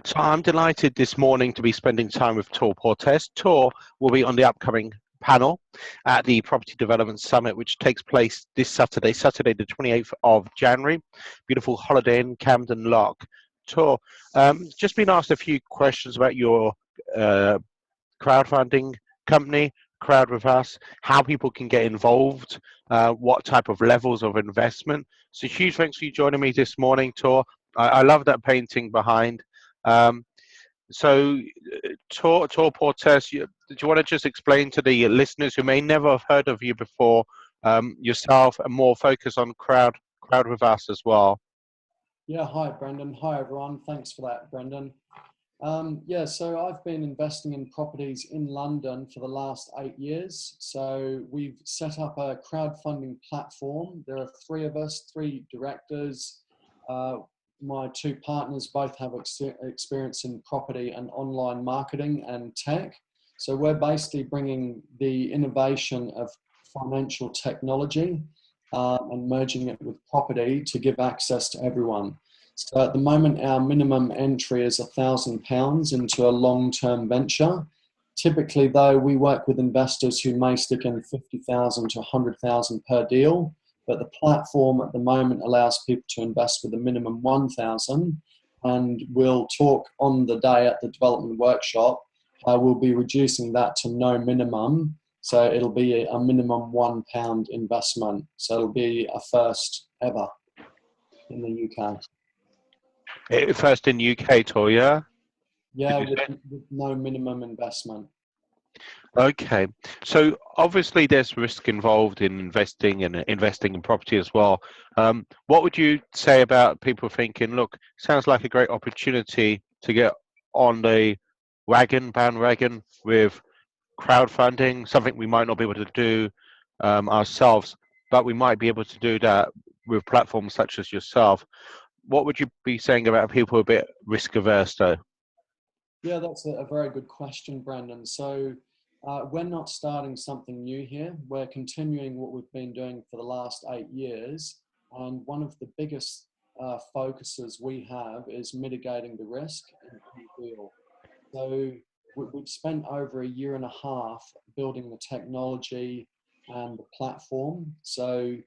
So I'm delighted this morning to be spending time with Tor Portes. Tor will be on the upcoming panel at the Property Development Summit, which takes place this Saturday, Saturday the 28th of January. Beautiful Holiday Inn, Camden Lock. Tor, just been asked a few questions about your uh, crowdfunding company, Crowd with Us, how people can get involved, what type of levels of investment. So huge thanks for you joining me this morning, Tor. I love that painting behind. Um, Tor Portes, do you want to just explain to the listeners who may never have heard of you before, yourself, and more focus on Crowd with Us as well? Yeah, hi Brendan. Hi everyone. Thanks for that, Brendan. So I've been investing in properties in London for the last 8 years. So we've set up a crowdfunding platform. There are three of us, three directors. My two partners both have experience in property and online marketing and tech. So we're basically bringing the innovation of financial technology and merging it with property to give access to everyone. So at the moment, our minimum entry is £1,000 into a long-term venture. Typically, though, we work with investors who may stick in 50,000 to 100,000 per deal, but the platform at the moment allows people to invest with a minimum 1,000, and we'll talk on the day at the development workshop. We'll be reducing that to no minimum, so it'll be a minimum £1 investment. So it'll be a first ever in the UK. First in UK, Tor, yeah? Yeah, with no minimum investment. Okay, so obviously there's risk involved in investing and investing in property as well. What would you say about people thinking, look, sounds like a great opportunity to get on the bandwagon with crowdfunding, something we might not be able to do ourselves, but we might be able to do that with platforms such as yourself. What would you be saying about people who are a bit risk averse though? Yeah, that's a very good question, Brandon. So we're not starting something new here. We're continuing what we've been doing for the last 8 years. And one of the biggest focuses we have is mitigating the risk in any deal. So we've spent over a year and a half building the technology and the platform. So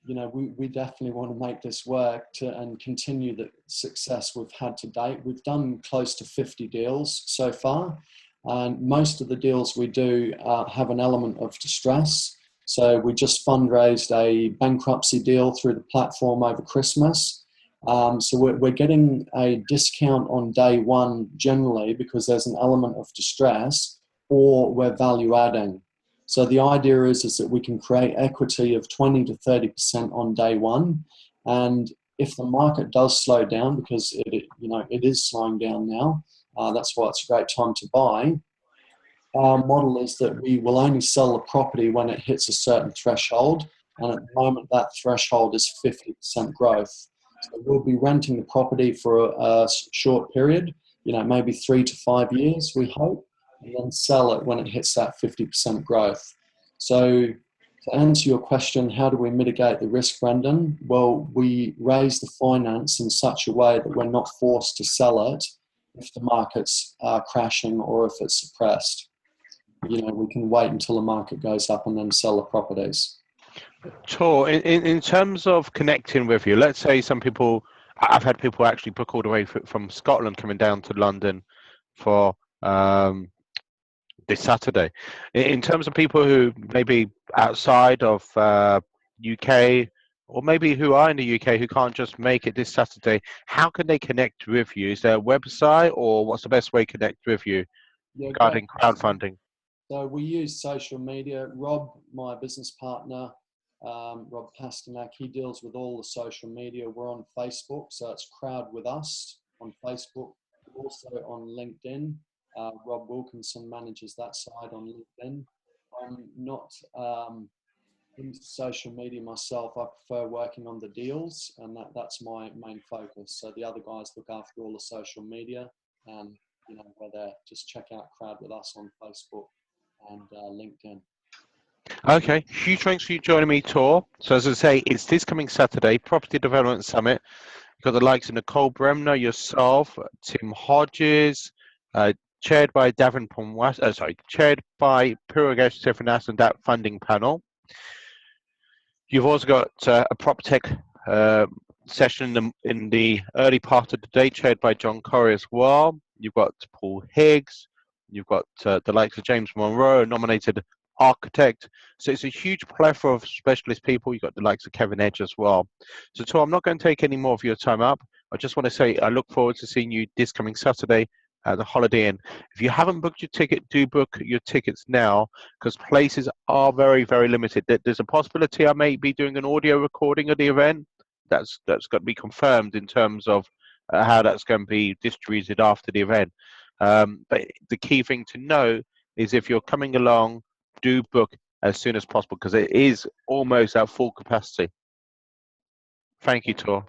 we definitely want to make this work and continue the success we've had to date. We've done close to 50 deals so far, and most of the deals we do have an element of distress. So we just fundraised a bankruptcy deal through the platform over Christmas. So we're getting a discount on day one generally because there's an element of distress, or we're value adding. So the idea is that we can create equity of 20 to 30% on day one. And if the market does slow down, because it is slowing down now, that's why it's a great time to buy. Our model is that we will only sell the property when it hits a certain threshold. And at the moment, that threshold is 50% growth. So we'll be renting the property for a short period, maybe 3 to 5 years, we hope, and then sell it when it hits that 50% growth. So to answer your question, how do we mitigate the risk, Brendan? Well, we raise the finance in such a way that we're not forced to sell it if the market's crashing or if it's suppressed. We can wait until the market goes up and then sell the properties. Sure. In terms of connecting with you, let's say some people, I've had people actually book all the way from Scotland coming down to London for this Saturday. In terms of people who maybe outside of UK, or maybe who are in the UK who can't just make it this Saturday, how can they connect with you? Is there a website, or what's the best way to connect with you regarding crowdfunding? So we use social media. Rob, my business partner, Rob Pasternak, he deals with all the social media. We're on Facebook, so it's Crowd with Us on Facebook, also on LinkedIn. Rob Wilkinson manages that side on LinkedIn. I'm not into social media myself. I prefer working on the deals, and that's my main focus. So the other guys look after all the social media, and where they're just check out Crowd with Us on Facebook and LinkedIn. Okay, huge thanks for you joining me, Tor. So as I say, it's this coming Saturday, Property Development Summit. You've got the likes of Nicole Bremner, yourself, Tim Hodges, chaired by Davin Ponwas, chaired by Puragesh Sivanas and that funding panel. You've also got a prop tech session in the early part of the day, chaired by John Corrie as well. You've got Paul Higgs. You've got the likes of James Monroe, a nominated architect. So it's a huge plethora of specialist people. You've got the likes of Kevin Edge as well. So Tor, I'm not going to take any more of your time up. I just want to say I look forward to seeing you this coming Saturday at the Holiday Inn. If you haven't booked your ticket, do book your tickets now, because places are very, very limited. There's a possibility I may be doing an audio recording of the event. That's got to be confirmed in terms of how that's going to be distributed after the event. But the key thing to know is if you're coming along, do book as soon as possible, because it is almost at full capacity. Thank you, Tor.